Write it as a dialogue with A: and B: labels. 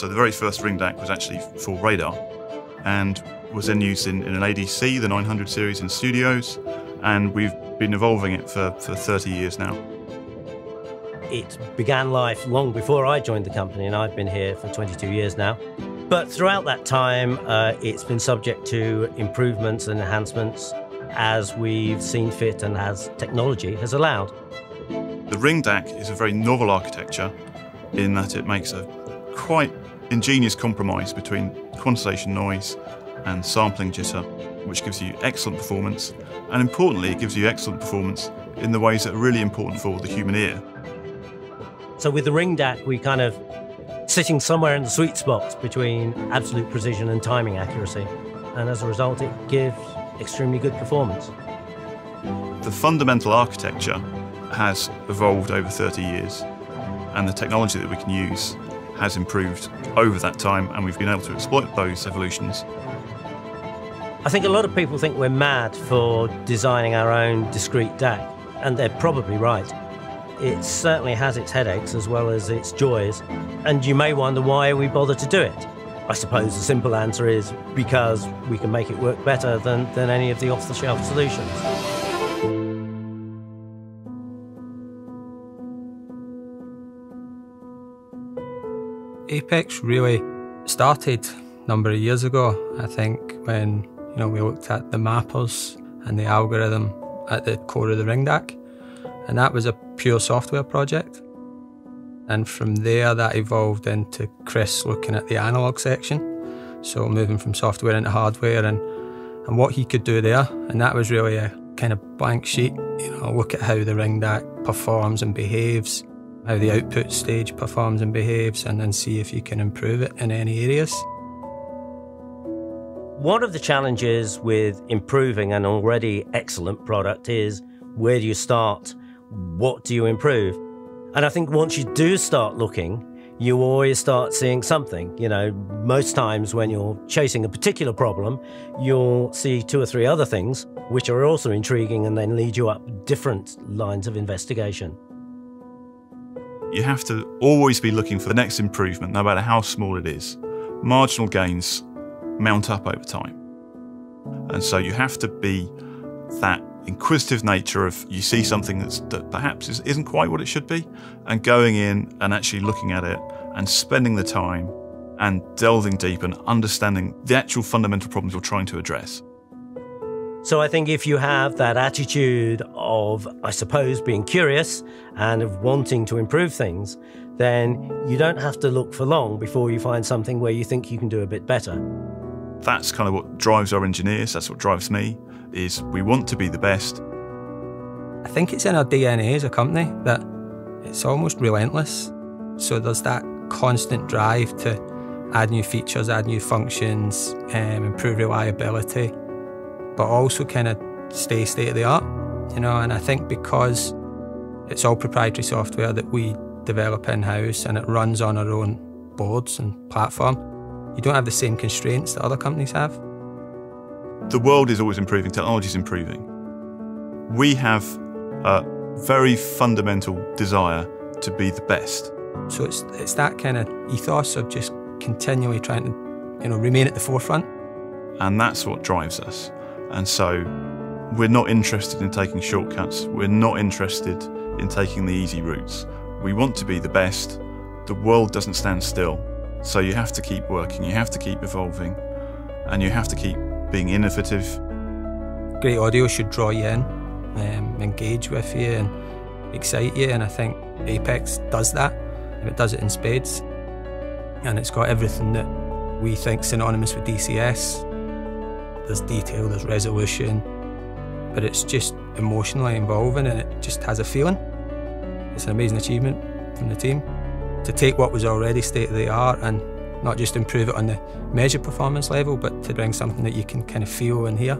A: So the very first ring DAC was actually for radar and was then used in an ADC, the 900 series in studios, and we've been evolving it for 30 years now.
B: It began life long before I joined the company, and I've been here for 22 years now. But throughout that time, it's been subject to improvements and enhancements as we've seen fit and as technology has allowed.
A: The ring DAC is a very novel architecture in that it makes a quite ingenious compromise between quantization noise and sampling jitter, which gives you excellent performance, and importantly, it gives you excellent performance in the ways that are really important for the human ear.
B: So with the ring DAC, we kind of sitting somewhere in the sweet spot between absolute precision and timing accuracy, and as a result, it gives extremely good performance.
A: The fundamental architecture has evolved over 30 years, and the technology that we can use has improved over that time, and we've been able to exploit those evolutions.
B: I think a lot of people think we're mad for designing our own discrete DAC, and they're probably right. It certainly has its headaches as well as its joys, and you may wonder why we bother to do it. I suppose the simple answer is because we can make it work better than any of the off-the-shelf solutions.
C: Apex really started a number of years ago, I think, when we looked at the mappers and the algorithm at the core of the ring DAC, and that was a pure software project. And from there that evolved into Chris looking at the analog section, so moving from software into hardware and what he could do there, and that was really a kind of blank sheet. Look at how the ring DAC performs and behaves, how the output stage performs and behaves, and then see if you can improve it in any areas.
B: One of the challenges with improving an already excellent product is, where do you start? What do you improve? And I think once you do start looking, you always start seeing something. Most times when you're chasing a particular problem, you'll see 2 or 3 other things which are also intriguing and then lead you up different lines of investigation.
A: You have to always be looking for the next improvement, no matter how small it is. Marginal gains mount up over time. And so you have to be that inquisitive nature of, you see something that perhaps isn't quite what it should be, and going in and actually looking at it and spending the time and delving deep and understanding the actual fundamental problems you're trying to address.
B: So I think if you have that attitude of, I suppose, being curious and of wanting to improve things, then you don't have to look for long before you find something where you think you can do a bit better.
A: That's kind of what drives our engineers, that's what drives me, is we want to be the best.
C: I think it's in our DNA as a company that it's almost relentless. So there's that constant drive to add new features, add new functions, improve reliability, but also kind of stay state of the art, and I think because it's all proprietary software that we develop in-house and it runs on our own boards and platform, you don't have the same constraints that other companies have.
A: The world is always improving, technology is improving. We have a very fundamental desire to be the best.
C: So it's that kind of ethos of just continually trying to remain at the forefront.
A: And that's what drives us. And so we're not interested in taking shortcuts. We're not interested in taking the easy routes. We want to be the best. The world doesn't stand still. So you have to keep working, you have to keep evolving, and you have to keep being innovative.
C: Great audio should draw you in, engage with you and excite you, and I think Apex does that. It does it in spades. And it's got everything that we think synonymous with dCS. There's detail, there's resolution, but it's just emotionally involving and it just has a feeling. It's an amazing achievement from the team to take what was already state of the art and not just improve it on the measured performance level, but to bring something that you can kind of feel and hear.